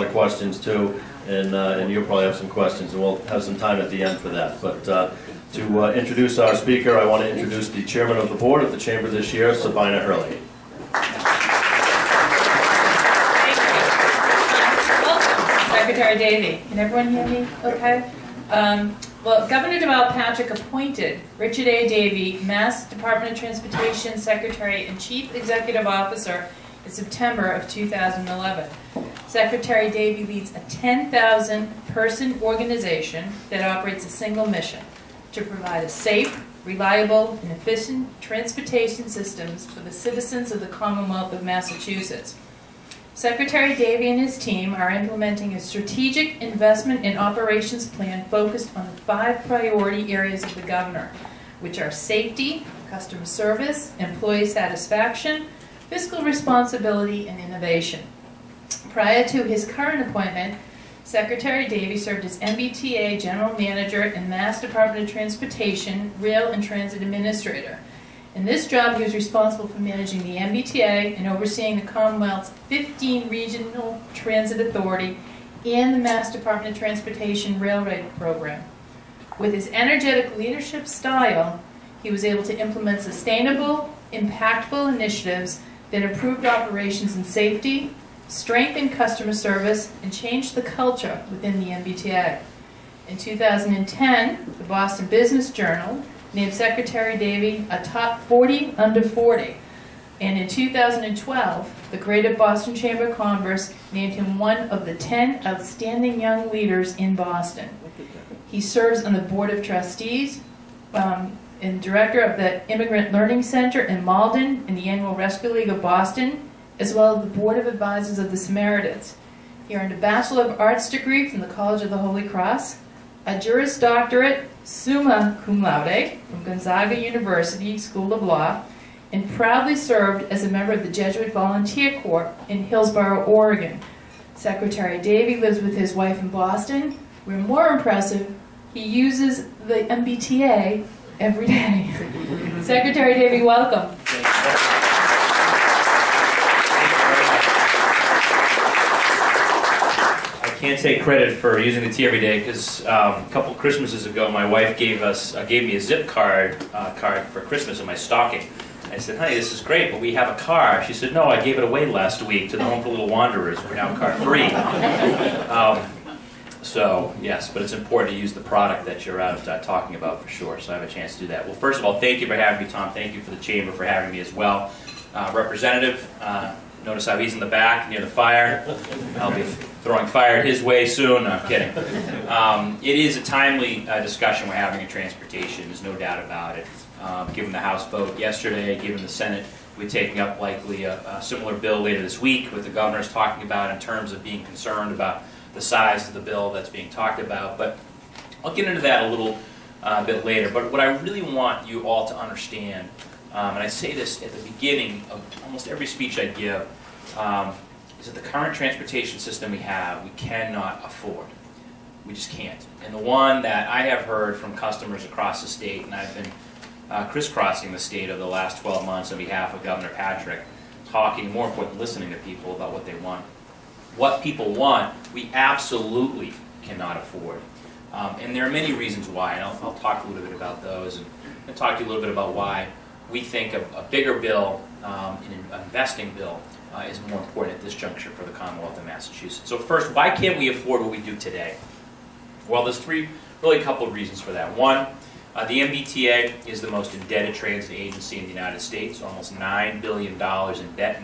of questions too, and you'll probably have some questions, and we'll have some time at the end for that. But to introduce our speaker, I want to introduce the chairman of the board of the Chamber this year, Sabina Hurley. Secretary Davey. Can everyone hear me okay? Well, Governor Deval Patrick appointed Richard A. Davey, Mass Department of Transportation Secretary and Chief Executive Officer in September of 2011. Secretary Davey leads a 10,000-person organization that operates a single mission: to provide a safe, reliable, and efficient transportation systems for the citizens of the Commonwealth of Massachusetts. Secretary Davey and his team are implementing a strategic investment and operations plan focused on the 5 priority areas of the governor, which are safety, customer service, employee satisfaction, fiscal responsibility, and innovation. Prior to his current appointment, Secretary Davey served as MBTA General Manager and Mass Department of Transportation Rail and Transit Administrator. In this job, he was responsible for managing the MBTA and overseeing the Commonwealth's 15 regional transit authority and the Mass Department of Transportation Railway program. With his energetic leadership style, he was able to implement sustainable, impactful initiatives that improved operations and safety, strengthened customer service, and changed the culture within the MBTA. In 2010, the Boston Business Journal named Secretary Davey a top 40 under 40. And in 2012, the Greater Boston Chamber of Commerce named him one of the 10 outstanding young leaders in Boston. He serves on the Board of Trustees and Director of the Immigrant Learning Center in Malden and the Annual Rescue League of Boston, as well as the Board of Advisors of the Samaritans. He earned a Bachelor of Arts degree from the College of the Holy Cross, a Juris Doctorate summa cum laude from Gonzaga University School of Law, and proudly served as a member of the Jesuit Volunteer Corps in Hillsboro, Oregon. Secretary Davey lives with his wife in Boston. Where more impressive, he uses the MBTA every day. Secretary Davey, welcome. I can't take credit for using the T every day because a couple Christmases ago my wife gave me a zip card for Christmas in my stocking. I said, honey, this is great, but we have a car. She said, no, I gave it away last week to the Home for Little Wanderers. We're now car free. So yes, but it's important to use the product that you're out talking about for sure, so I have a chance to do that. Well, first of all, thank you for having me, Tom. Thank you for the Chamber for having me as well. Representative, notice how he's in the back near the fire. I'll be throwing fire his way soon. No, I'm kidding. It is a timely discussion we're having in transportation. There's no doubt about it. Given the House vote yesterday, given the Senate, we're taking up likely a similar bill later this week, with the governor's talking about in terms of being concerned about the size of the bill that's being talked about. But I'll get into that a little bit later. But what I really want you all to understand, and I say this at the beginning of almost every speech I give, is that the current transportation system we have, we cannot afford. We just can't. And the one that I have heard from customers across the state, and I've been crisscrossing the state over the last 12 months on behalf of Governor Patrick, talking, more important, listening to people about what they want. What people want, we absolutely cannot afford. And there are many reasons why, and I'll talk a little bit about those, and I'll talk to you a little bit about why we think a bigger bill, an investing bill, is more important at this juncture for the Commonwealth of Massachusetts. So first, why can't we afford what we do today? Well, there's really a couple of reasons for that. One, the MBTA is the most indebted transit agency in the United States, almost $9 billion in debt,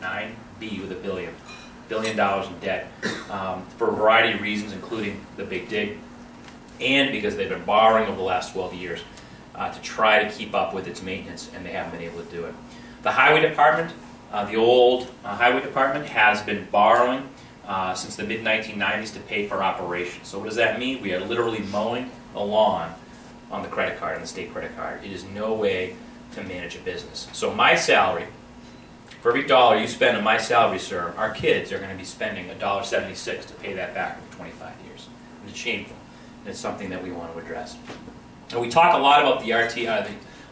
9B with a billion. $1 billion in debt for a variety of reasons, including the big dig, and because they've been borrowing over the last 12 years to try to keep up with its maintenance, and they haven't been able to do it. The Highway Department, the old Highway Department, has been borrowing since the mid-1990s to pay for operations. So what does that mean? We are literally mowing the lawn on the credit card, on the state credit card. It is no way to manage a business. So my salary, for every dollar you spend on my salary, sir, our kids are going to be spending $1.76 to pay that back for 25 years. And it's shameful. And it's something that we want to address. And we talk a lot about the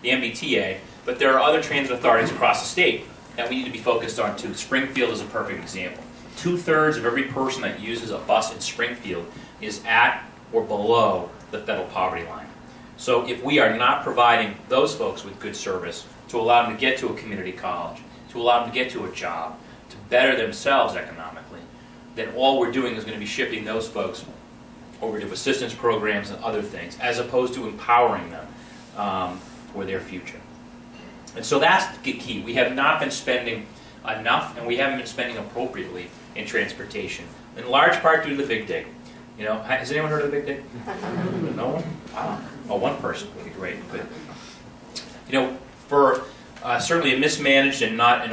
MBTA, but there are other transit authorities across the state that we need to be focused on too. Springfield is a perfect example. 2/3 of every person that uses a bus in Springfield is at or below the federal poverty line. So if we are not providing those folks with good service to allow them to get to a community college, to allow them to get to a job, to better themselves economically, then all we're doing is going to be shifting those folks over to assistance programs and other things, as opposed to empowering them for their future. And so that's the key. We have not been spending enough, and we haven't been spending appropriately in transportation, in large part due to the Big Dig. You know, has anyone heard of the Big Dig? No one? Wow. Oh, one person would be great. Good. You know, for certainly a mismanaged and not an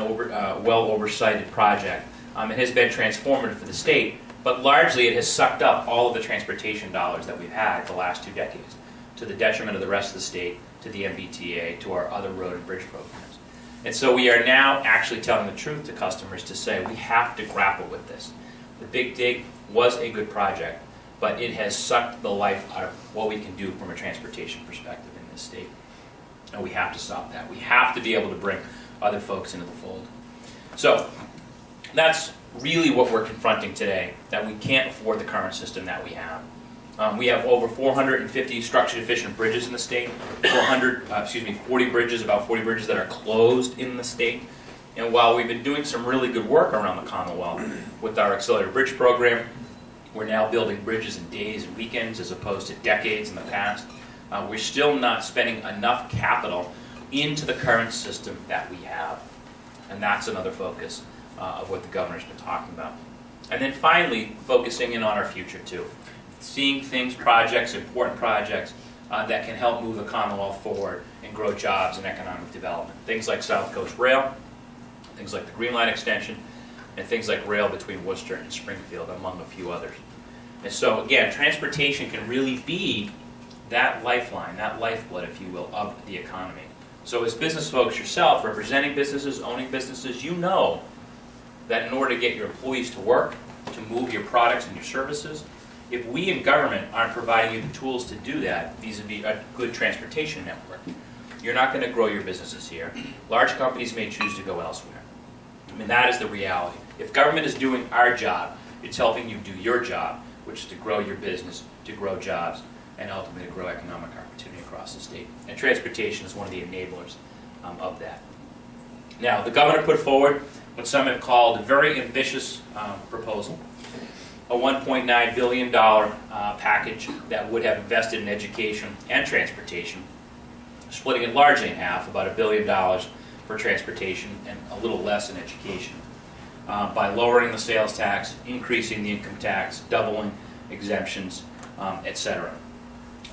well oversighted project, it has been transformative for the state, but largely it has sucked up all of the transportation dollars that we've had the last 2 decades, to the detriment of the rest of the state, to the MBTA, to our other road and bridge programs. And so we are now actually telling the truth to customers to say we have to grapple with this. The Big Dig was a good project, but it has sucked the life out of what we can do from a transportation perspective in this state. And we have to stop that. We have to be able to bring other folks into the fold. So that's really what we're confronting today, that we can't afford the current system that we have. We have over 450 structured efficient bridges in the state, 40 bridges, about 40 bridges that are closed in the state. And while we've been doing some really good work around the Commonwealth with our accelerated bridge program, we're now building bridges in days and weekends as opposed to decades in the past. We're still not spending enough capital into the current system that we have. And that's another focus of what the governor's been talking about. And then finally, focusing in on our future too. Seeing things, projects, important projects that can help move the Commonwealth forward and grow jobs and economic development. Things like South Coast Rail, things like the Green Line extension, and things like rail between Worcester and Springfield, among a few others. And so again, transportation can really be that lifeline, that lifeblood, if you will, of the economy. So as business folks yourself, representing businesses, owning businesses, you know that in order to get your employees to work, to move your products and your services, if we in government aren't providing you the tools to do that vis-a-vis a good transportation network, you're not going to grow your businesses here. Large companies may choose to go elsewhere. I mean, that is the reality. If government is doing our job, it's helping you do your job, which is to grow your business, to grow jobs, and ultimately to grow economic opportunity across the state. And transportation is one of the enablers of that. Now, the governor put forward what some have called a very ambitious proposal, a $1.9 billion package that would have invested in education and transportation, splitting it largely in half, about $1 billion for transportation and a little less in education, by lowering the sales tax, increasing the income tax, doubling exemptions, etc.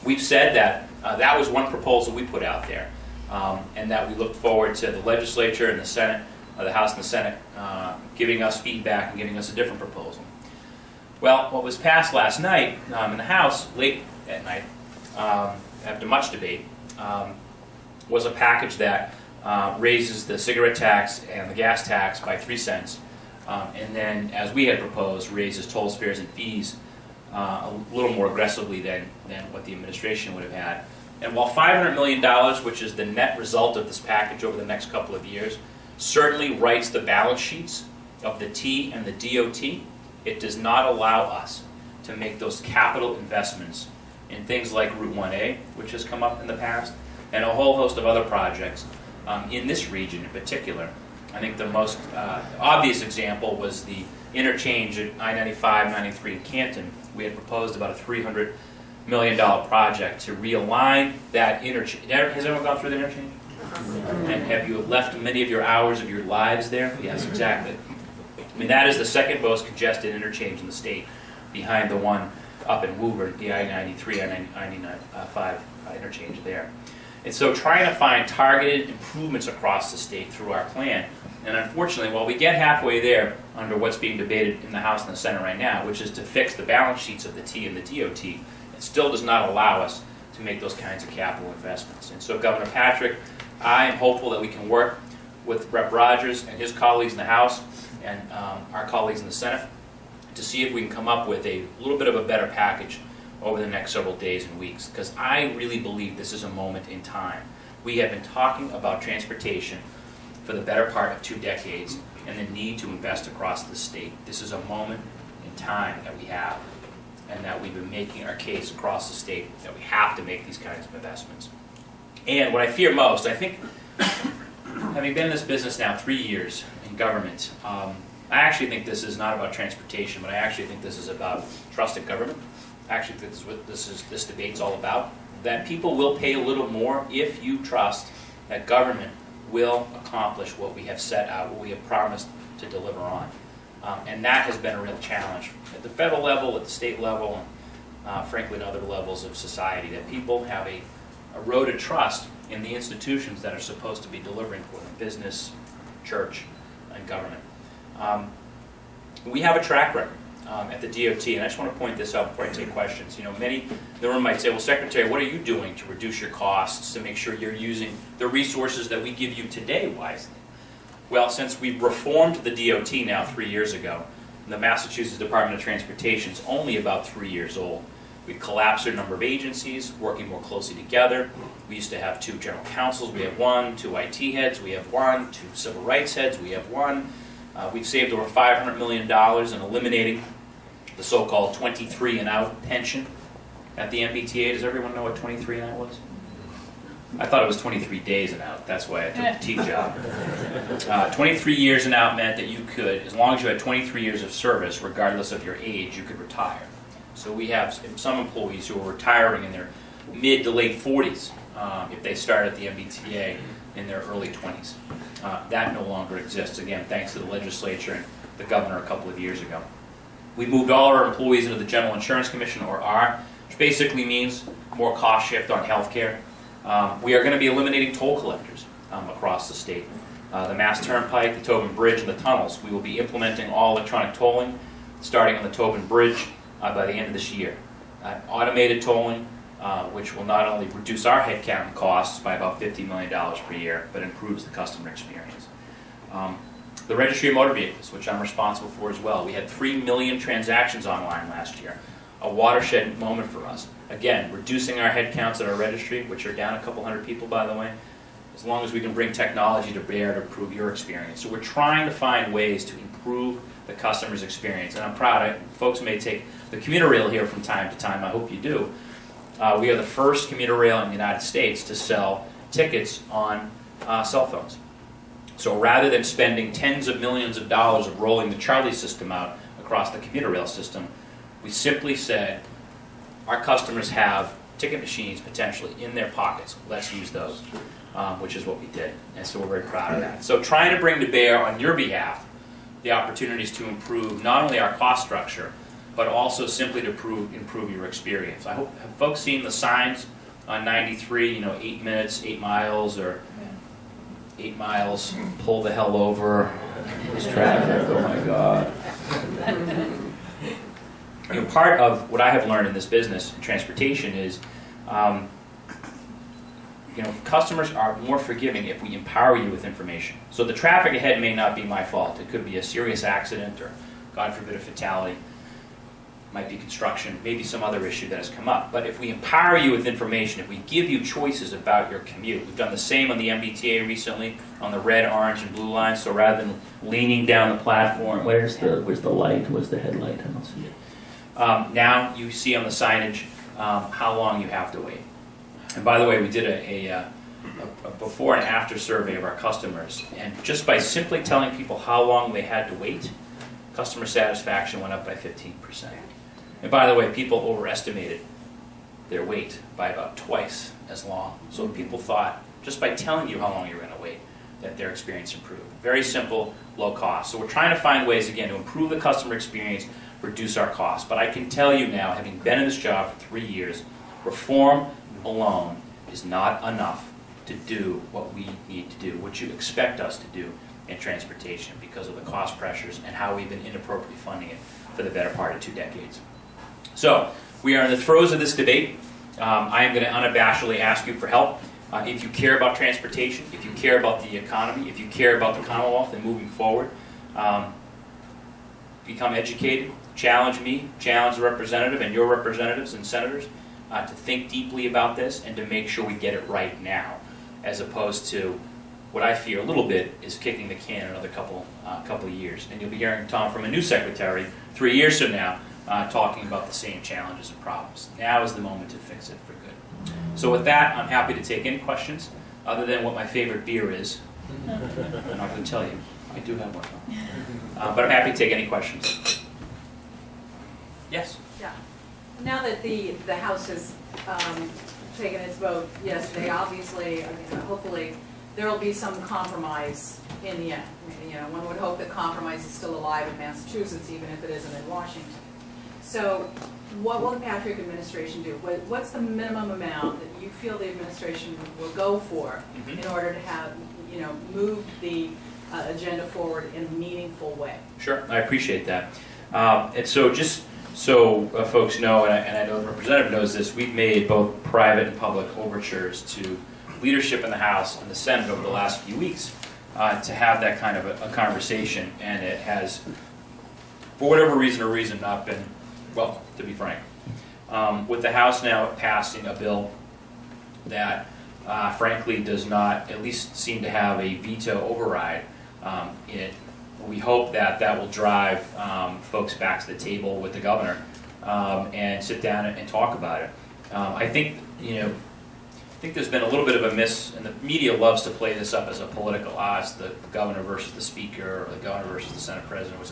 We've said that that was one proposal we put out there, and that we look forward to the legislature and the Senate, the House and the Senate, giving us feedback and giving us a different proposal. Well, what was passed last night in the House, late at night, after much debate, was a package that raises the cigarette tax and the gas tax by 3 cents, and then, as we had proposed, raises tolls, fares, and fees a little more aggressively than what the administration would have had. And while $500 million, which is the net result of this package over the next couple of years, certainly writes the balance sheets of the T and the DOT, it does not allow us to make those capital investments in things like Route 1A, which has come up in the past, and a whole host of other projects in this region in particular. I think the most obvious example was the interchange at I-95, 93 in Canton. We had proposed about a $300 million project to realign that interchange. Has everyone gone through the interchange? And have you left many of your hours of your lives there? Yes, exactly. I mean, that is the second most congested interchange in the state, behind the one up in Woburn, the I-93, I-95 interchange there. And so trying to find targeted improvements across the state through our plan. And unfortunately, while we get halfway there under what's being debated in the House and the Senate right now, which is to fix the balance sheets of the T and the DOT, it still does not allow us to make those kinds of capital investments. And so Governor Patrick, I am hopeful that we can work with Rep. Rogers and his colleagues in the House and our colleagues in the Senate to see if we can come up with a little bit of a better package over the next several days and weeks, because I really believe this is a moment in time. We have been talking about transportation for the better part of 2 decades, and the need to invest across the state. This is a moment in time that we have, and that we've been making our case across the state that we have to make these kinds of investments. And what I fear most, I think, having been in this business now 3 years in government, I actually think this is not about transportation, but I actually think this is about trusted government. I actually think this is what this debate's all about. That people will pay a little more if you trust that government will accomplish what we have set out, what we have promised to deliver on. And that has been a real challenge at the federal level, at the state level, and frankly at other levels of society, that people have a eroded trust in the institutions that are supposed to be delivering for them, business, church, and government. We have a track record at the DOT, and I just want to point this out before I take questions. You know, many in the room might say, well, Secretary, what are you doing to reduce your costs, to make sure you're using the resources that we give you today wisely? Well, since we've reformed the DOT now 3 years ago, the Massachusetts Department of Transportation is only about 3 years old. We've collapsed a number of agencies, working more closely together. We used to have 2 general counsels. We have 1, 2 IT heads. We have 1, 2 civil rights heads. We have 1. We've saved over $500 million in eliminating the so-called 23 and out pension at the MBTA. Does everyone know what 23 and out was? I thought it was 23 days and out. That's why I took the T job. 23 years and out meant that you could, as long as you had 23 years of service, regardless of your age, you could retire. So we have some employees who are retiring in their mid to late 40s if they start at the MBTA in their early 20s. That no longer exists, again, thanks to the legislature and the governor a couple of years ago. We moved all our employees into the General Insurance Commission, or R, which basically means more cost shift on health care. We are going to be eliminating toll collectors across the state. The Mass Turnpike, the Tobin Bridge, and the tunnels. We will be implementing all electronic tolling starting on the Tobin Bridge by the end of this year. Automated tolling, which will not only reduce our headcount costs by about $50 million per year, but improves the customer experience. The Registry of Motor Vehicles, which I'm responsible for as well. We had 3 million transactions online last year. A watershed moment for us. Again, reducing our headcounts at our registry, which are down a couple hundred people, by the way, as long as we can bring technology to bear to improve your experience. So we're trying to find ways to improve the customer's experience. And I'm proud, folks may take the commuter rail here from time to time, I hope you do. We are the first commuter rail in the United States to sell tickets on cell phones. So rather than spending tens of millions of dollars of rolling the Charlie system out across the commuter rail system, we simply said, our customers have ticket machines potentially in their pockets. Let's use those, which is what we did. And so we're very proud of that. So trying to bring to bear on your behalf the opportunities to improve not only our cost structure, but also simply to improve your experience. I hope, have folks seen the signs on 93, you know, 8 minutes, 8 miles, or 8 miles, pull the hell over, there's traffic, oh my God. You know, part of what I have learned in this business, transportation, is you know, customers are more forgiving if we empower you with information. So the traffic ahead may not be my fault. It could be a serious accident or, God forbid, a fatality. It might be construction, maybe some other issue that has come up. But if we empower you with information, if we give you choices about your commute, we've done the same on the MBTA recently on the red, orange, and blue lines. So rather than leaning down the platform, where's the light? Where's the headlight? I don't see it. Now you see on the signage how long you have to wait. And by the way, we did a before and after survey of our customers, and just by simply telling people how long they had to wait, customer satisfaction went up by 15%. And by the way, people overestimated their wait by about twice as long. So people thought, just by telling you how long you're going to wait, that their experience improved. Very simple, low cost. So we're trying to find ways, again, to improve the customer experience, reduce our costs. But I can tell you now, having been in this job for 3 years, reform alone is not enough to do what we need to do, what you expect us to do in transportation because of the cost pressures and how we've been inappropriately funding it for the better part of 2 decades. So we are in the throes of this debate. I am going to unabashedly ask you for help. If you care about transportation, if you care about the economy, if you care about the Commonwealth and moving forward, become educated, challenge me, challenge the representative and your representatives and senators to think deeply about this and to make sure we get it right now, as opposed to what I fear a little bit is kicking the can another couple of years. And you'll be hearing, Tom, from a new secretary 3 years from now talking about the same challenges and problems. Now is the moment to fix it for good. So with that, I'm happy to take any questions other than what my favorite beer is. I'm not going to tell you. I do have one. But I'm happy to take any questions. Yes? Yeah. Now that the House has taken its vote yesterday, obviously, hopefully, there will be some compromise in the end. I mean, one would hope that compromise is still alive in Massachusetts, even if it isn't in Washington. So, what will the Patrick administration do? What's the minimum amount that you feel the administration will go for in order to have, move the agenda forward in a meaningful way? Sure, I appreciate that. And so just so folks know, and I know the representative knows this, we've made both private and public overtures to leadership in the House and the Senate over the last few weeks to have that kind of a conversation, and it has, for whatever reason, not been, well, to be frank. With the House now passing a bill that frankly does not at least seem to have a veto override in it, we hope that that will drive folks back to the table with the governor and sit down and talk about it. I think there's been a little bit of a miss, and the media loves to play this up as a political odds, the governor versus the speaker, or the governor versus the Senate president.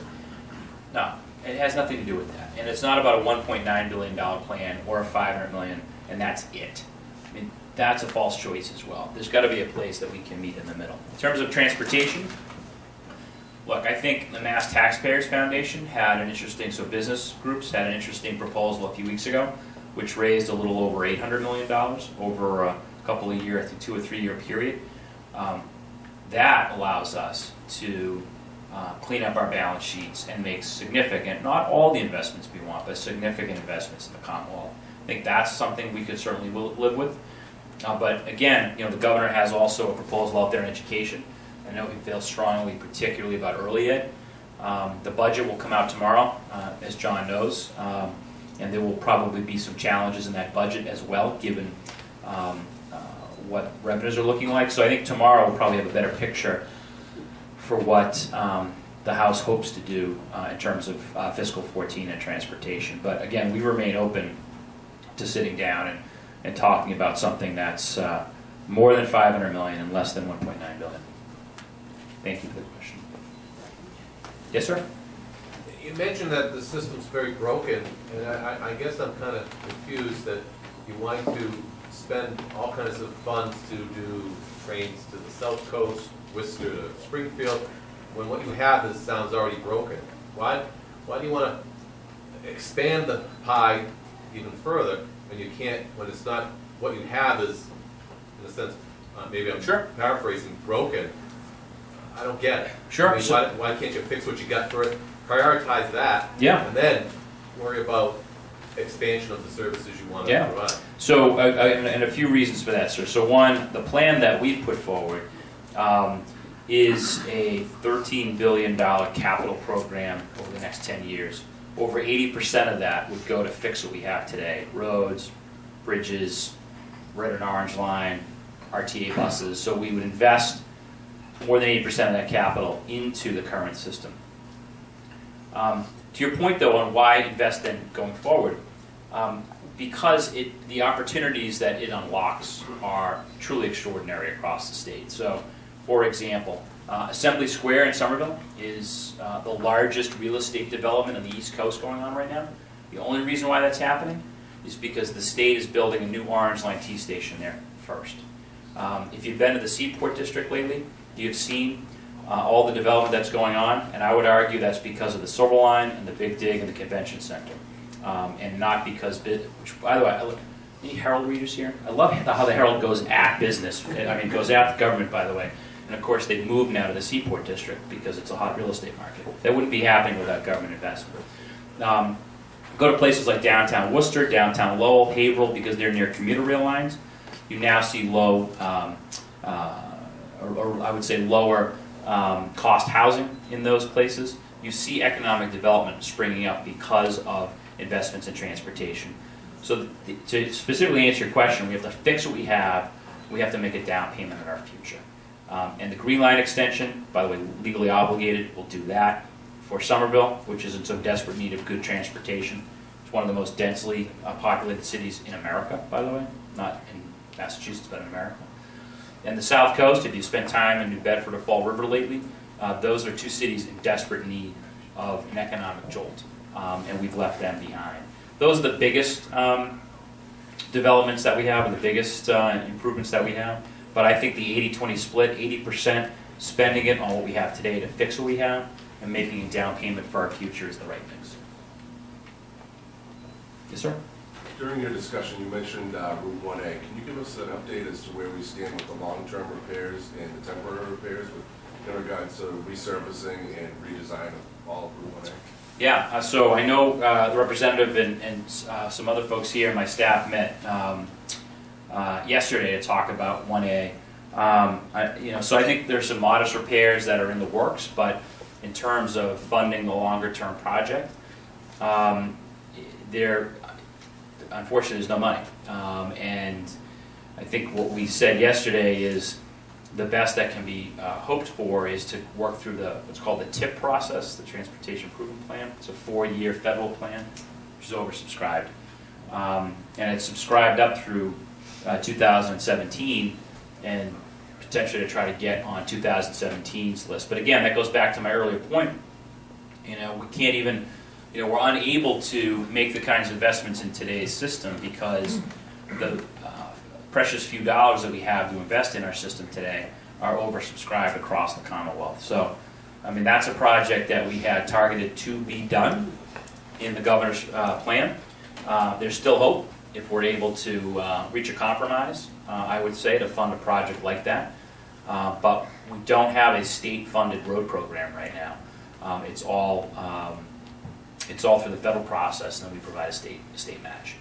No, it has nothing to do with that. And it's not about a $1.9 billion plan or a $500 million, and that's it. I mean, that's a false choice as well. There's got to be a place that we can meet in the middle. In terms of transportation, look, I think the Mass Taxpayers Foundation had an interesting, so business groups had an interesting proposal a few weeks ago, which raised a little over $800 million over a couple of year, I think 2 or 3 year period. That allows us to clean up our balance sheets and make significant, not all the investments we want, but significant investments in the Commonwealth. I think that's something we could certainly live with. But again, the governor has also a proposal out there in education. I know he feels strongly, particularly about early ed. The budget will come out tomorrow, as John knows, and there will probably be some challenges in that budget as well, given what revenues are looking like. So I think tomorrow we'll probably have a better picture for what the House hopes to do in terms of fiscal 14 and transportation. But again, we remain open to sitting down and talking about something that's more than $500 million and less than $1.9 billion. Thank you for the question. Yes, sir? You mentioned that the system's very broken, and I guess I'm kind of confused that you want to spend all kinds of funds to do trains to the South Coast, Worcester to Springfield, when what you have sounds already broken. Why do you want to expand the pie even further when you can't, when it's not, what you have is, in a sense, maybe I'm paraphrasing, broken. I don't get it. Sure. I mean, why can't you fix what you got first, prioritize that, Yeah. and then worry about expansion of the services you want to provide? So, and a few reasons for that, sir. So one, the plan that we've put forward is a $13 billion capital program over the next 10 years. Over 80% of that would go to fix what we have today: roads, bridges, red and orange line, RTA buses. So we would invest more than 80% of that capital into the current system. To your point, though, on why invest then going forward, because the opportunities that it unlocks are truly extraordinary across the state. So, for example, Assembly Square in Somerville is the largest real estate development on the East Coast going on right now. The only reason why that's happening is because the state is building a new Orange Line T station there first. If you've been to the Seaport District lately, you've seen all the development that's going on, and I would argue that's because of the Silver Line and the Big Dig and the Convention Center, and not because, which, by the way, any Herald readers here? I love how the Herald goes at business. I mean, goes at the government, by the way. And of course, they've moved now to the Seaport District because it's a hot real estate market. That wouldn't be happening without government investment. Go to places like downtown Worcester, downtown Lowell, Haverhill, because they're near commuter rail lines. You now see low, or I would say lower cost housing in those places. You see economic development springing up because of investments in transportation. So to specifically answer your question, we have to fix what we have. We have to make a down payment on our future. And the Green Line extension, by the way, legally obligated, will do that. For Somerville, which is in so desperate need of good transportation. It's one of the most densely populated cities in America, by the way, not in Massachusetts, but in America. And the South Coast, if you spent time in New Bedford or Fall River lately, those are two cities in desperate need of an economic jolt, and we've left them behind. Those are the biggest developments that we have, and the biggest improvements that we have. But I think the 80-20 split, 80% spending it on what we have today to fix what we have, and making a down payment for our future is the right mix. Yes, sir? During your discussion, you mentioned Route 1A. Can you give us an update as to where we stand with the long-term repairs and the temporary repairs in regards to resurfacing and redesign of all of Route 1A? Yeah, so I know the representative and some other folks here, my staff met yesterday to talk about 1A. So I think there's some modest repairs that are in the works, but in terms of funding the longer-term project, unfortunately, there's no money. And I think what we said yesterday is the best that can be hoped for is to work through what's called the TIP process, the Transportation Improvement Plan. It's a 4-year federal plan, which is oversubscribed. And it's subscribed up through 2017, and potentially to try to get on 2017's list. But again, that goes back to my earlier point. We can't even, we're unable to make the kinds of investments in today's system because the precious few dollars that we have to invest in our system today are oversubscribed across the Commonwealth. So, I mean, that's a project that we had targeted to be done in the governor's plan. There's still hope if we're able to reach a compromise, I would say, to fund a project like that. But we don't have a state-funded road program right now. It's all through the federal process, and then we provide a state match.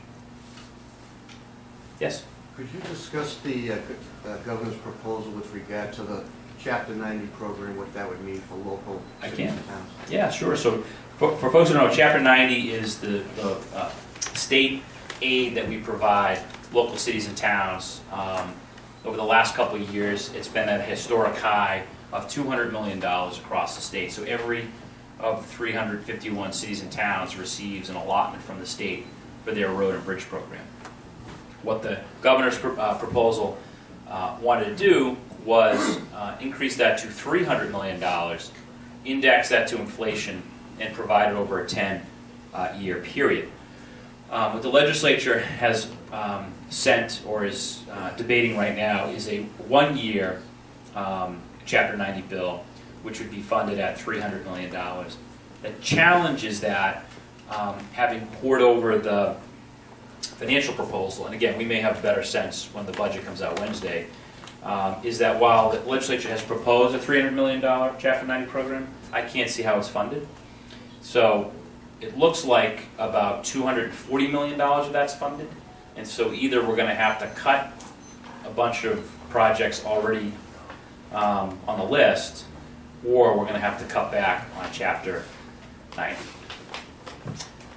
Yes? Could you discuss the governor's proposal with regard to the Chapter 90 program, what that would mean for local cities and towns? Yeah, sure. So for folks who don't know, Chapter 90 is the state aid that we provide local cities and towns. Over the last couple of years, it's been at a historic high of $200 million across the state. So every of 351 cities and towns receives an allotment from the state for their road and bridge program. What the governor's proposal wanted to do was increase that to $300 million, index that to inflation, and provide it over a 10-year period. What the legislature has sent or is debating right now is a 1-year Chapter 90 bill, which would be funded at $300 million. The challenge is that, having poured over the financial proposal, and again, we may have a better sense when the budget comes out Wednesday, is that while the legislature has proposed a $300 million Chapter 90 program, I can't see how it's funded. So it looks like about $240 million of that's funded, and so either we're going to have to cut a bunch of projects already on the list, or we're going to have to cut back on Chapter 90.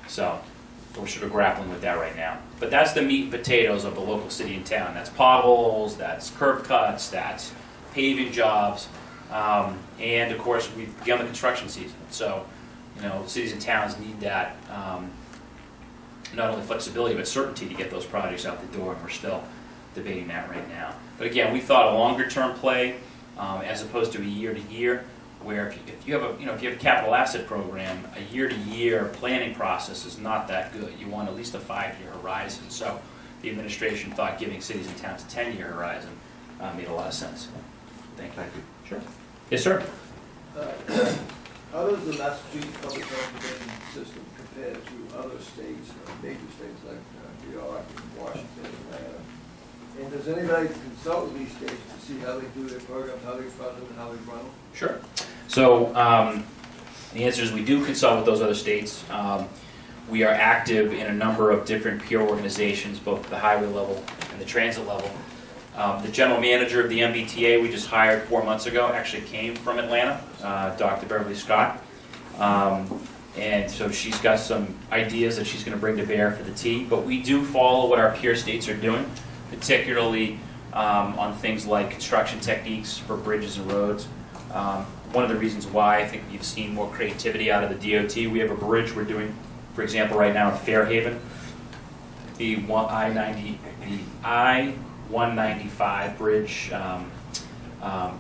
So we're sort of grappling with that right now. But that's the meat and potatoes of the local city and town. That's potholes, that's curb cuts, that's paving jobs, and of course we've begun the construction season. So, cities and towns need that not only flexibility but certainty to get those projects out the door, and we're still debating that right now. But again, we thought a longer-term play as opposed to a year-to-year, where if you have a capital asset program, a year-to-year planning process is not that good. You want at least a 5-year horizon. So the administration thought giving cities and towns a 10-year horizon made a lot of sense. Thank you. Sure. Yes, sir. How does the Massachusetts public transportation system compare to other states, major states like New York and Washington, Atlanta? And does anybody consult with these states to see how they do their programs, how they fund them, and how they run them? Sure. So the answer is we do consult with those other states. We are active in a number of different peer organizations, both at the highway level and the transit level. The general manager of the MBTA we just hired 4 months ago actually came from Atlanta, Dr. Beverly Scott. And so she's got some ideas that she's going to bring to bear for the T. But we do follow what our peer states are doing, particularly on things like construction techniques for bridges and roads. One of the reasons why I think you've seen more creativity out of the DOT, we have a bridge we're doing, for example, right now in Fairhaven, the I-195 bridge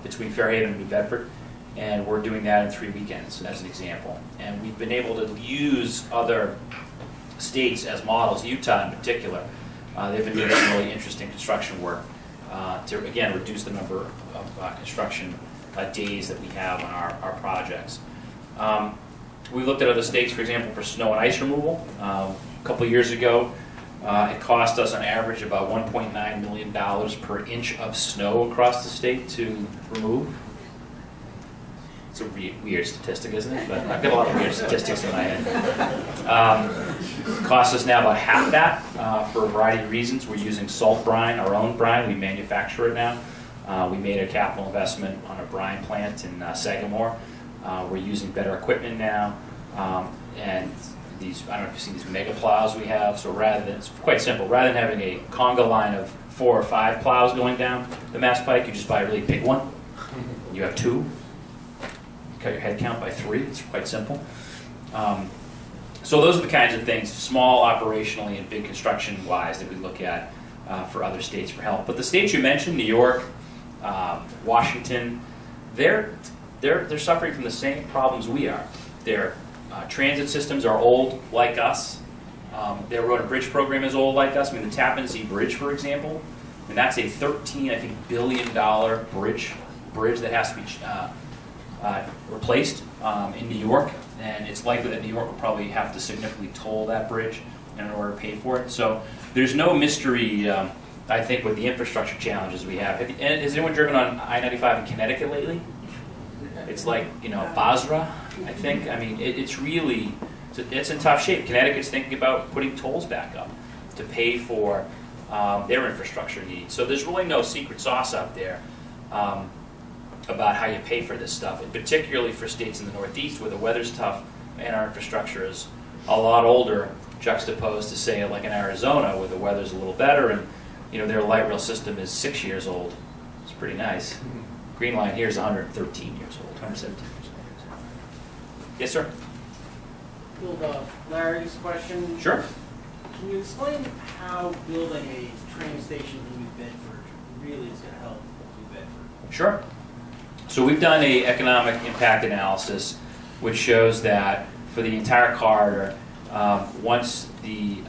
between Fairhaven and New Bedford, and we're doing that in 3 weekends as an example. And we've been able to use other states as models, Utah in particular. They've been doing some really interesting construction work to, again, reduce the number of construction days that we have on our projects. We looked at other states, for example, for snow and ice removal. A couple of years ago, it cost us on average about $1.9 million per inch of snow across the state to remove. It's a weird statistic, isn't it? But I've got a lot of weird statistics in my head. It costs us now about half that for a variety of reasons. We're using salt brine, our own brine. We manufacture it now. We made a capital investment on a brine plant in Sagamore. We're using better equipment now. And these, I don't know if you've seen these mega plows we have. So rather than, it's quite simple. Rather than having a conga line of 4 or 5 plows going down the Mass Pike, you just buy a really big one. You have 2. Cut your head count by 3. It's quite simple. So those are the kinds of things, small operationally and big construction-wise, that we look at for other states for help. But the states you mentioned, New York, Washington, they're suffering from the same problems we are. Their transit systems are old like us. Their road and bridge program is old like us. I mean, the Tappan Zee Bridge, for example, and that's a $13 billion bridge that has to be replaced in New York, and it's likely that New York will probably have to significantly toll that bridge in order to pay for it. So there's no mystery, I think, with the infrastructure challenges we have. Has anyone driven on I-95 in Connecticut lately? It's like, you know, Basra, I think. I mean, it's really, it's in tough shape. Connecticut's thinking about putting tolls back up to pay for their infrastructure needs. So there's really no secret sauce out there about how you pay for this stuff, and particularly for states in the Northeast where the weather's tough and our infrastructure is a lot older, juxtaposed to, say, like in Arizona where the weather's a little better and, you know, their light rail system is 6 years old. It's pretty nice. Green Line here is 113 years old, 117 years old. Yes, sir? Build off Larry's question. Sure. Can you explain how building a train station in New Bedford really is going to help New Bedford? Sure. So we've done an economic impact analysis which shows that for the entire corridor, once the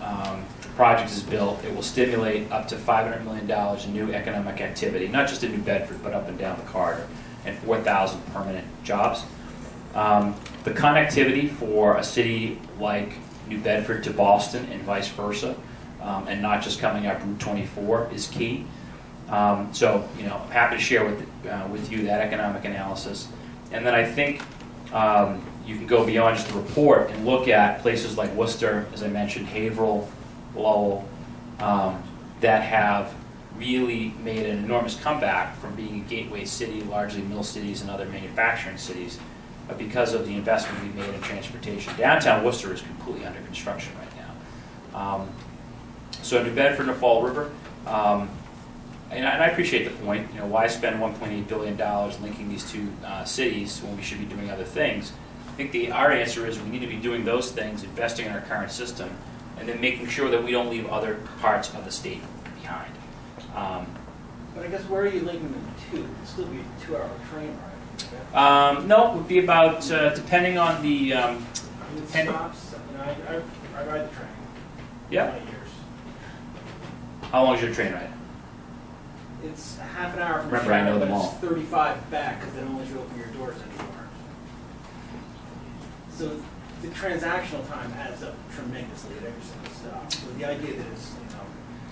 project is built, it will stimulate up to $500 million in new economic activity, not just in New Bedford, but up and down the corridor, and 4,000 permanent jobs. The connectivity for a city like New Bedford to Boston and vice versa, and not just coming up Route 24, is key. So, you know, I'm happy to share with you that economic analysis. And then I think you can go beyond just the report and look at places like Worcester, as I mentioned, Haverhill, Lowell, that have really made an enormous comeback from being a gateway city, largely mill cities and other manufacturing cities, because of the investment we made in transportation. Downtown Worcester is completely under construction right now. So New Bedford and the Fall River, and I appreciate the point. You know, why spend $1.8 billion linking these two cities when we should be doing other things? I think our answer is we need to be doing those things, investing in our current system, and then making sure that we don't leave other parts of the state behind. But I guess where are you linking them to? It'd still be a 2-hour train ride. No, it would be about, depending on the... It stops. You know, I ride the train. Yeah. 20 years. How long is your train ride? It's half an hour from Remember, I know them all. It's 35 back because they don't let you open your doors anymore. So the transactional time adds up tremendously at every single stop. So the idea that it's, you know...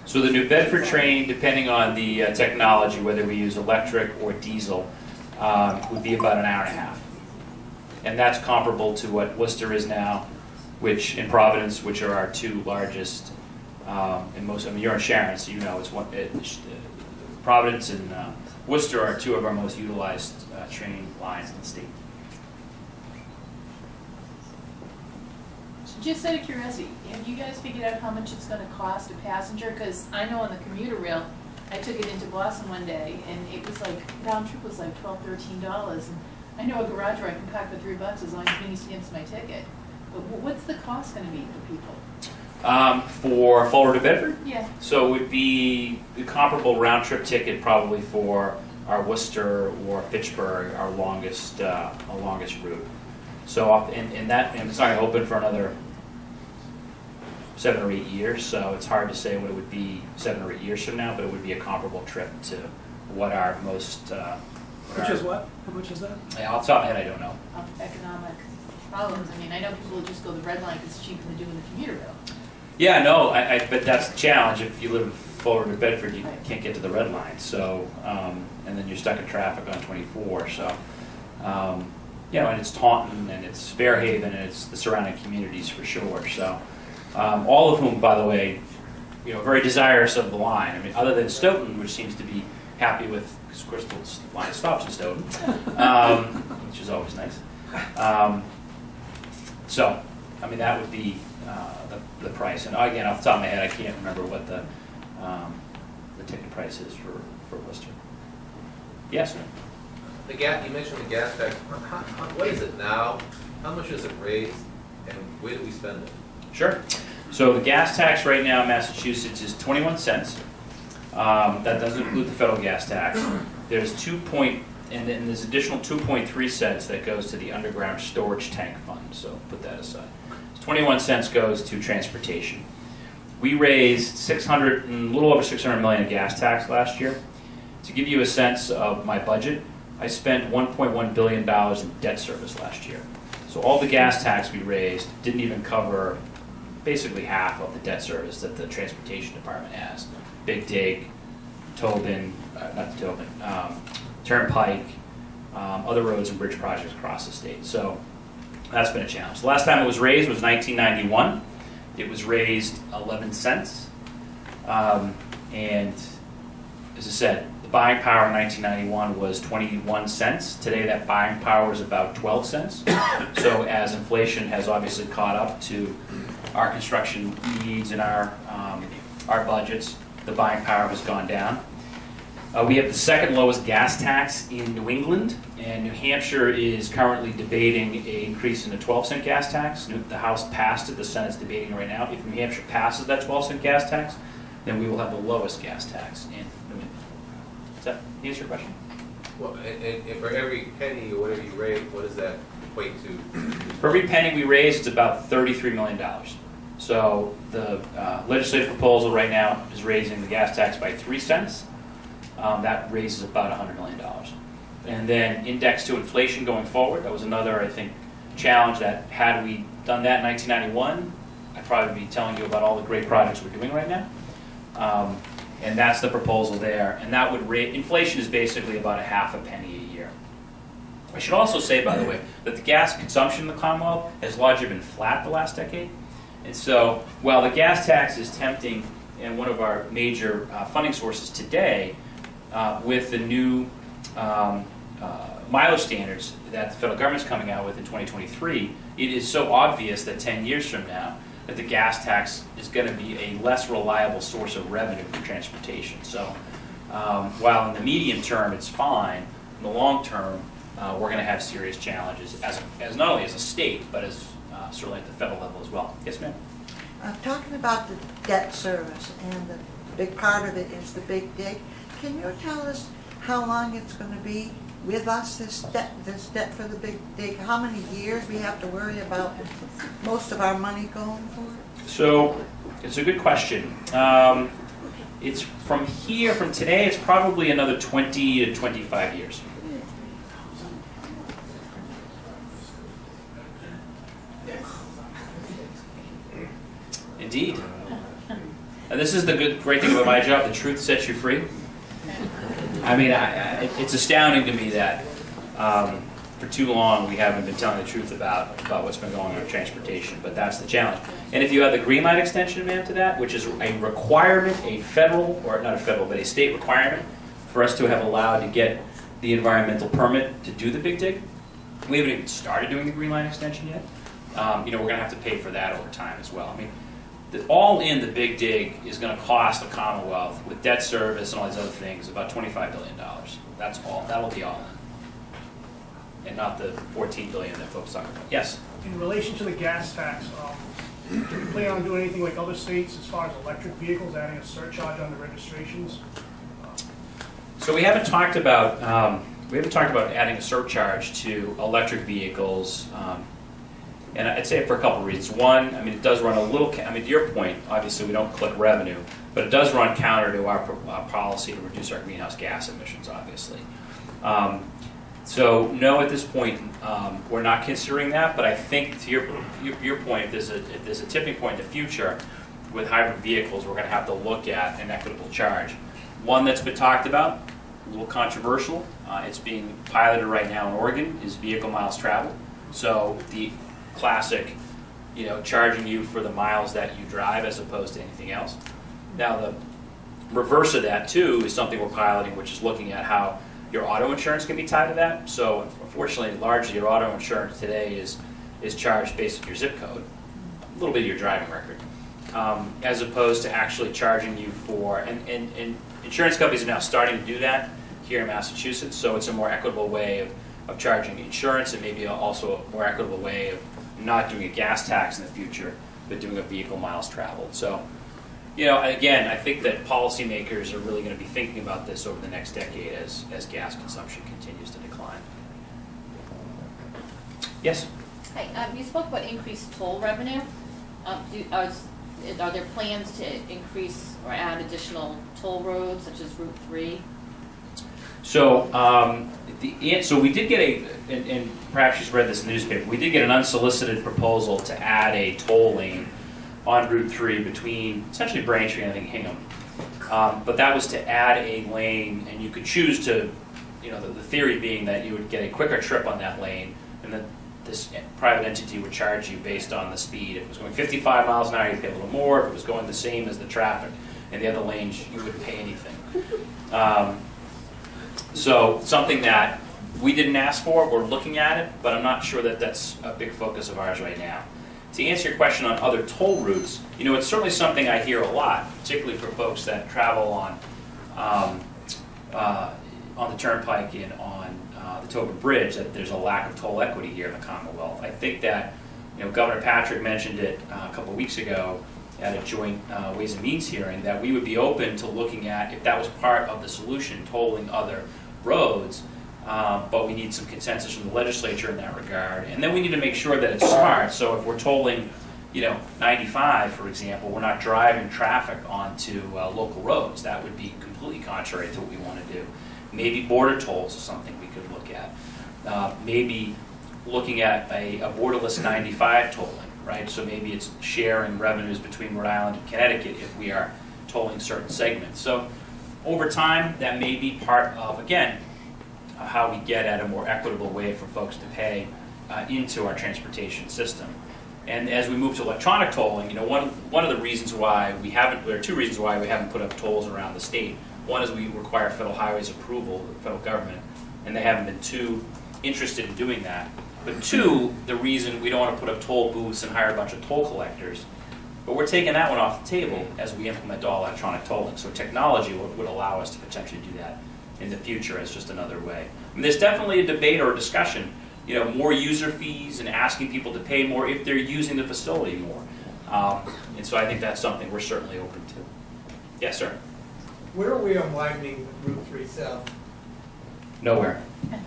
So the New Bedford train, depending on the technology, whether we use electric or diesel, would be about an hour and a half. And that's comparable to what Worcester is now, which in Providence, which are our two largest, and most, I mean, you're in Sharon, so you know it's one, Providence and Worcester are two of our most utilized train lines in the state. So just out of curiosity, have you guys figured out how much it's going to cost a passenger? Because I know on the commuter rail, I took it into Boston one day, and it was like, round trip was like $12, $13. And I know a garage where I can park for $3 as long as Vinny stamps my ticket. But what's the cost going to be for people? For Fulton to Bedford? Yeah. So it would be the comparable round trip ticket probably for our Worcester or Fitchburg, our longest route. So and it's not going to open for another 7 or 8 years, so it's hard to say what it would be 7 or 8 years from now, but it would be a comparable trip to what our most... Which is what? How much is that? Yeah, off the top of my head, I don't know. Economic problems. I mean, I know people will just go to the red line because it's cheaper than doing the commuter rail. Yeah, no, but that's the challenge. If you live in Fulton or Bedford, you can't get to the red line, so, and then you're stuck in traffic on 24, so, you know, and it's Taunton, and it's Fairhaven, and it's the surrounding communities for sure, so, all of whom, by the way, you know, very desirous of the line. I mean, other than Stoughton, which seems to be happy with, because of course the line stops in Stoughton, which is always nice. So, I mean, that would be the price. And again, off the top of my head, I can't remember what the ticket price is for Worcester. Yes, sir. You mentioned the gas tax. What is it now? How much is it raised? And where do we spend it? Sure. So the gas tax right now in Massachusetts is 21 cents. That doesn't include the federal gas tax. There's and then there's additional 2.3 cents that goes to the underground storage tank fund. So put that aside. 21 cents goes to transportation. We raised a little over 600 million in gas tax last year. To give you a sense of my budget, I spent $1.1 billion in debt service last year. So all the gas tax we raised didn't even cover basically half of the debt service that the transportation department has. Big Dig, Tobin, Turnpike, other roads and bridge projects across the state. So that's been a challenge. The last time it was raised was 1991. It was raised 11 cents. And as I said, the buying power in 1991 was 21 cents. Today that buying power is about 12 cents. So as inflation has obviously caught up to our construction needs and our budgets, the buying power has gone down. We have the second lowest gas tax in New England, and New Hampshire is currently debating an increase in the 12-cent gas tax. The House passed it, the Senate's debating it right now. If New Hampshire passes that 12-cent gas tax, then we will have the lowest gas tax in New England. Does that answer your question? Well, and for every penny or whatever you raise, what does that equate to? For every penny we raise, it's about $33 million. So the legislative proposal right now is raising the gas tax by 3 cents. That raises about $100 million. And then index to inflation going forward, that was another, I think, challenge that had we done that in 1991, I'd probably be telling you about all the great projects we're doing right now. And that's the proposal there. And that would rate, inflation is basically about ½ a penny a year. I should also say, by the way, that the gas consumption in the Commonwealth has largely been flat the last decade. And so while the gas tax is tempting and one of our major funding sources today, with the new mileage standards that the federal government's coming out with in 2023, it is so obvious that 10 years from now that the gas tax is going to be a less reliable source of revenue for transportation. So while in the medium term it's fine, in the long term we're going to have serious challenges as not only as a state, but as certainly at the federal level as well. Yes, ma'am? Talking about the debt service, and the big part of it is the Big Dig. Can you tell us how long it's going to be with us, this debt for the Big Dig? How many years we have to worry about most of our money going for it? So it's a good question. It's from today, it's probably another 20 to 25 years. Indeed. And this is the great thing about my job, the truth sets you free. I mean, it's astounding to me that for too long we haven't been telling the truth about what's been going on with transportation, but that's the challenge. And if you have the Green Line extension, ma'am, to that, which is a requirement, a federal, or not a federal, but a state requirement for us to have allowed to get the environmental permit to do the Big Dig, we haven't even started doing the Green Line extension yet. You know, we're going to have to pay for that over time as well. I mean, all in the big dig is going to cost the Commonwealth, with debt service and all these other things, about $25 billion. That's all. That'll be all in, and not the $14 billion that folks talk about. Yes. In relation to the gas tax, do you plan on doing anything like other states as far as electric vehicles, adding a surcharge on the registrations? So we haven't talked about adding a surcharge to electric vehicles, and I'd say it for a couple of reasons. One, I mean, it does run a little. I mean, to your point, obviously we don't collect revenue, but it does run counter to our policy to reduce our greenhouse gas emissions, obviously. So no, at this point, we're not considering that. But I think to your point, if there's a tipping point in the future with hybrid vehicles, we're going to have to look at an equitable charge. One that's been talked about, a little controversial. It's being piloted right now in Oregon. Is vehicle miles traveled. So the classic, charging you for the miles that you drive as opposed to anything else. Now the reverse of that too is something we're piloting, which is looking at how your auto insurance can be tied to that. So unfortunately, largely your auto insurance today is charged based on your zip code, a little bit of your driving record, as opposed to actually charging you for, and insurance companies are now starting to do that here in Massachusetts, so it's a more equitable way of charging insurance, and maybe also a more equitable way of not doing a gas tax in the future, but doing a vehicle miles traveled. So, again, I think that policymakers are really going to be thinking about this over the next decade as gas consumption continues to decline. Yes? Hi, you spoke about increased toll revenue. Are there plans to increase or add additional toll roads, such as Route 3? So, so we did get and perhaps you've read this in the newspaper, we did get an unsolicited proposal to add a toll lane on Route 3 between essentially Braintree and I think Hingham. But that was to add a lane, and you could choose to, the theory being that you would get a quicker trip on that lane, and that this private entity would charge you based on the speed. If it was going 55 miles an hour, you'd pay a little more. If it was going the same as the traffic in the other lanes, you wouldn't pay anything. So something that we didn't ask for, we're looking at it, but I'm not sure that that's a big focus of ours right now. To answer your question on other toll routes, it's certainly something I hear a lot, particularly for folks that travel on the Turnpike and on the Tobin Bridge, that there's a lack of toll equity here in the Commonwealth. I think that Governor Patrick mentioned it a couple of weeks ago at a joint Ways and Means hearing, that we would be open to looking at, if that was part of the solution, tolling other roads, but we need some consensus from the legislature in that regard. And then we need to make sure that it's smart. So if we're tolling, 95, for example, we're not driving traffic onto local roads. That would be completely contrary to what we want to do. Maybe border tolls is something we could look at. Maybe looking at a borderless 95 tolling, right? So maybe it's sharing revenues between Rhode Island and Connecticut if we are tolling certain segments. So over time, that may be part of, again, how we get at a more equitable way for folks to pay into our transportation system. And as we move to electronic tolling, one of the reasons why we haven't, there are two reasons why we haven't put up tolls around the state. One is we require Federal Highways approval, the federal government, and they haven't been too interested in doing that. But two, the reason we don't want to put up toll booths and hire a bunch of toll collectors. But we're taking that one off the table as we implement all electronic tolling. So technology would allow us to potentially do that in the future as just another way. I mean, there's definitely a debate or a discussion, more user fees and asking people to pay more if they're using the facility more. And so I think that's something we're certainly open to. Yes, sir? Where are we on widening Route 3 South? Nowhere.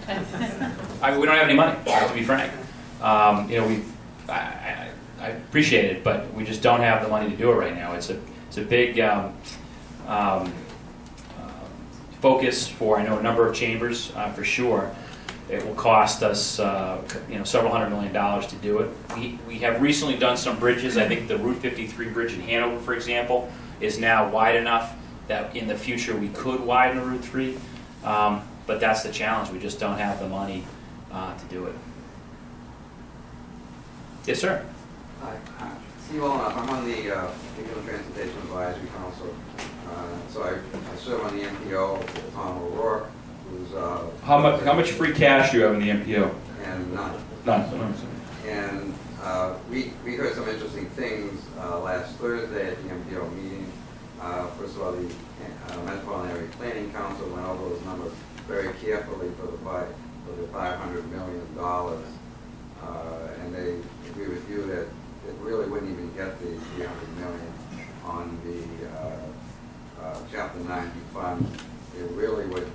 I mean, we don't have any money, to be frank. I appreciate it, but we just don't have the money to do it right now. It's a big focus for, I know, a number of chambers, for sure. It will cost us several $100 million to do it. We have recently done some bridges. I think the Route 53 bridge in Hanover, for example, is now wide enough that in the future we could widen Route 3. But that's the challenge. We just don't have the money to do it. Yes, sir? Hi, Steve Olenoff. I'm on the Regional Transportation Advisory Council. So I serve on the MPO with Tom O'Rourke, who's... How much free cash do you have in the MPO? And none. None. And we heard some interesting things last Thursday at the MPO meeting. First of all, the Metropolitan Area Planning Council went over those numbers very carefully for the $500 million. And they agree with you that it really wouldn't even get the $300 million on the Chapter 90 fund. It really would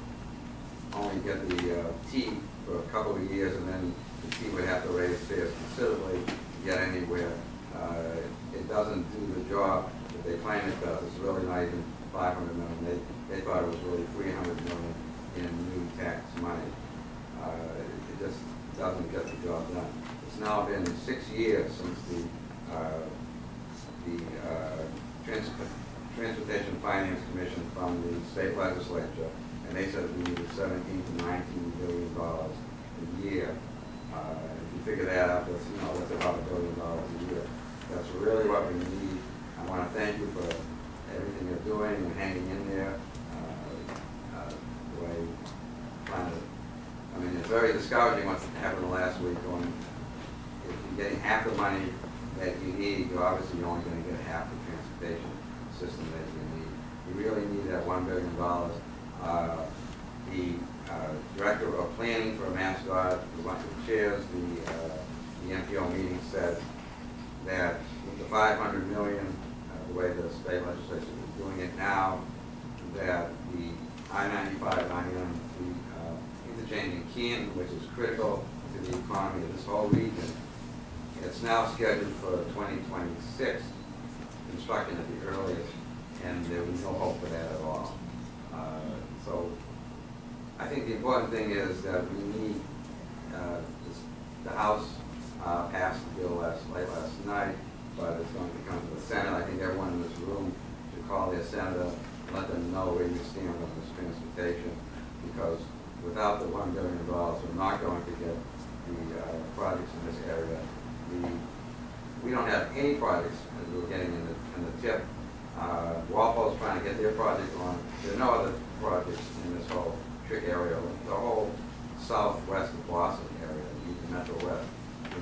only get the T for a couple of years, and then the T would have to raise fares considerably to get anywhere. It doesn't do the job that they claim it does. It's really not even $500 million. They thought it was really $300 million in new tax money. It just doesn't get the job done. It's now been 6 years since the Transportation Finance Commission from the state legislature, and they said we needed $17 to $19 billion a year. If you figure that out, that's, that's about $1 billion a year. That's really what we need. I want to thank you for everything you're doing and hanging in there. The way I mean, it's very discouraging what's happened last week. If you're getting half the money that you need, you're obviously only going to get half the transportation system that you need. You really need that $1 billion. The director of planning for MassDOT, who chairs the MPO meeting, said that with the $500 million, the way the state legislature is doing it now, that the I-95, 99, the interchange in Canton, which is critical to the economy of this whole region, it's now scheduled for 2026, construction at the earliest, and there was no hope for that at all. So I think the important thing is that we need, the House passed the bill late last night, but it's going to come to the Senate. I think everyone in this room should call their senator, let them know where you stand on this transportation, because without the $1 billion, we're not going to get the projects in this area. We don't have any projects that we're getting in the tip. Walpole's trying to get their project on. There are no other projects in this whole trick area. The whole southwest of Boston area, the Metro West,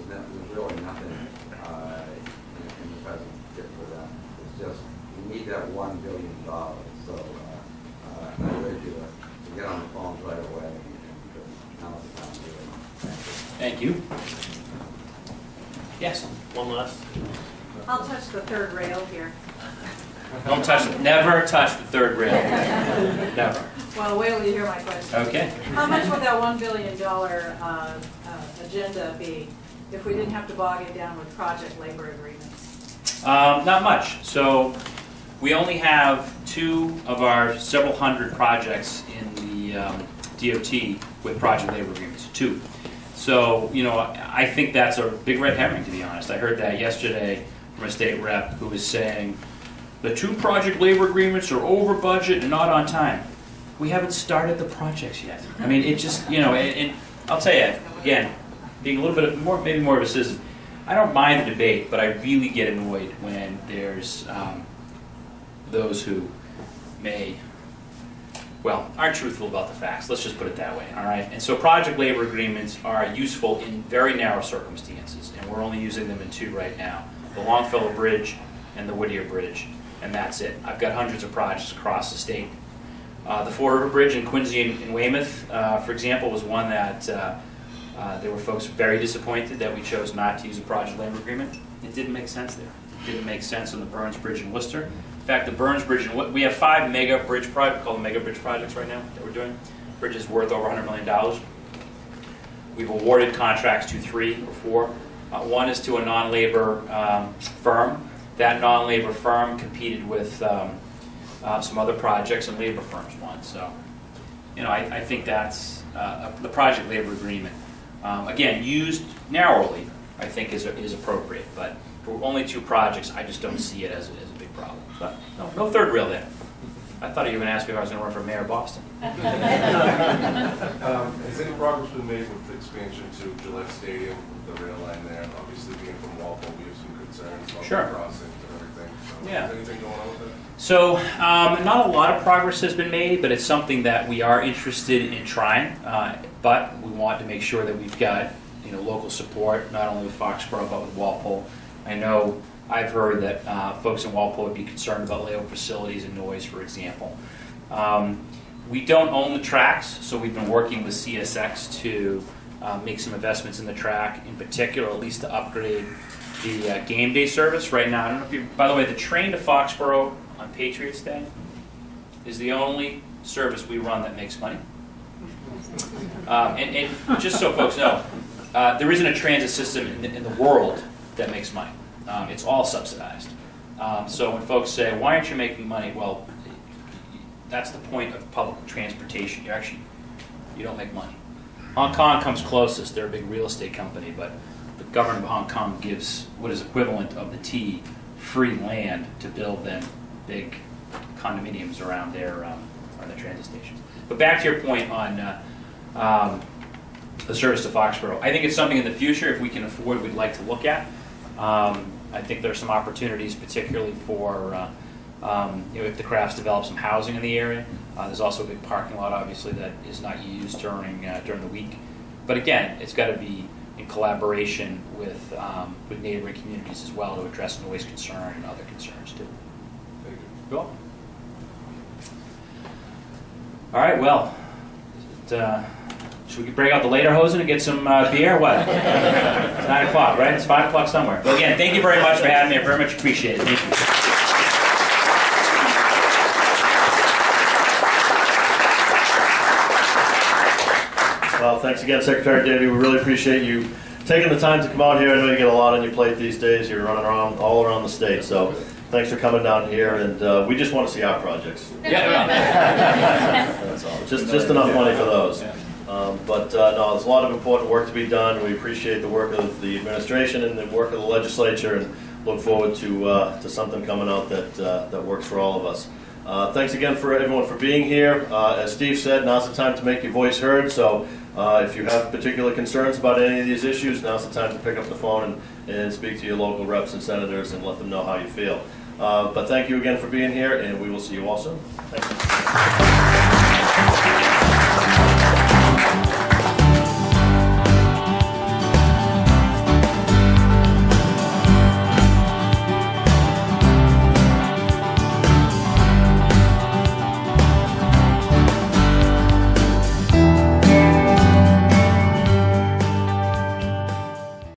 there's really nothing in the present tip for them. It's just, we need that $1 billion. So I urge you to get on the phones right away. Now's the time to do it. Thank you. Yes. One last. I'll touch the third rail here. Don't touch it. Never touch the third rail. Never. Well, wait till you hear my question. Okay. How much would that $1 billion agenda be if we didn't have to bog it down with project labor agreements? Not much. So we only have 2 of our several hundred projects in the DOT with project labor agreements. 2. So, I think that's a big red herring, to be honest. I heard that yesterday from a state rep who was saying, the 2 project labor agreements are over budget and not on time. We haven't started the projects yet. I mean, it just, and I'll tell you, again, being a little bit maybe more of a citizen, I don't mind the debate, but I really get annoyed when there's those who aren't truthful about the facts. Let's just put it that way, all right? And so project labor agreements are useful in very narrow circumstances, and we're only using them in 2 right now. The Longfellow Bridge and the Whittier Bridge, and that's it. I've got hundreds of projects across the state. The Fore River Bridge in Quincy and Weymouth, for example, was one that there were folks very disappointed that we chose not to use a project labor agreement. It didn't make sense there. It didn't make sense on the Burns Bridge in Worcester. In fact, the Burns Bridge, we have 5 mega bridge projects, called the mega bridge projects right now that we're doing. Bridges worth over $100 million. We've awarded contracts to 3 or 4. One is to a non-labor firm. That non-labor firm competed with some other projects, and labor firms won. So, I think that's the project labor agreement. Again, used narrowly, I think is appropriate. But for only 2 projects, I just don't see it as a big problem. But no third rail there. I thought you were going to ask me if I was going to run for mayor of Boston. Has any progress been made with the expansion to Gillette Stadium, the rail line there? Obviously, being from Walpole, we have some concerns about the crossings and everything. So yeah. Is anything going on with that? So, not a lot of progress has been made, but it's something that we are interested in trying. But we want to make sure that we've got local support, not only with Foxborough but with Walpole. I know I've heard that folks in Walpole would be concerned about layover facilities and noise, for example. We don't own the tracks, so we've been working with CSX to make some investments in the track, in particular, at least to upgrade the game day service. Right now, I don't know if you, by the way, the train to Foxborough on Patriots Day is the only service we run that makes money. And just so folks know, there isn't a transit system in the world that makes money. It's all subsidized. So when folks say, why aren't you making money? Well, that's the point of public transportation. You don't make money. Hong Kong comes closest. They're a big real estate company, but the government of Hong Kong gives what is equivalent of the T free land to build them big condominiums around their transit stations. But back to your point on the service to Foxborough. I think it's something in the future, if we can afford, we'd like to look at. I think there's some opportunities, particularly for if the Crafts develop some housing in the area. There's also a big parking lot, obviously, that is not used during the week. But again, it's got to be in collaboration with neighboring communities as well to address noise concern and other concerns too. Thank you. You're welcome. All right, well, should we break out the later hosen and get some beer? What? It's 9 o'clock, right? It's 5 o'clock somewhere. Well, again, thank you very much for having me. I very much appreciate it. Thank you. Well, thanks again, Secretary Davey. We really appreciate you taking the time to come out here. I know you get a lot on your plate these days. You're running around all around the state, so thanks for coming down here. And we just want to see our projects. Yeah. That's all. Just enough money for those. No, there's a lot of important work to be done. We appreciate the work of the administration and the work of the legislature, and look forward to something coming out that works for all of us. Thanks again for everyone for being here. As Steve said, now's the time to make your voice heard. So if you have particular concerns about any of these issues, now's the time to pick up the phone and speak to your local reps and senators and let them know how you feel. But thank you again for being here, and we will see you all soon. Thanks.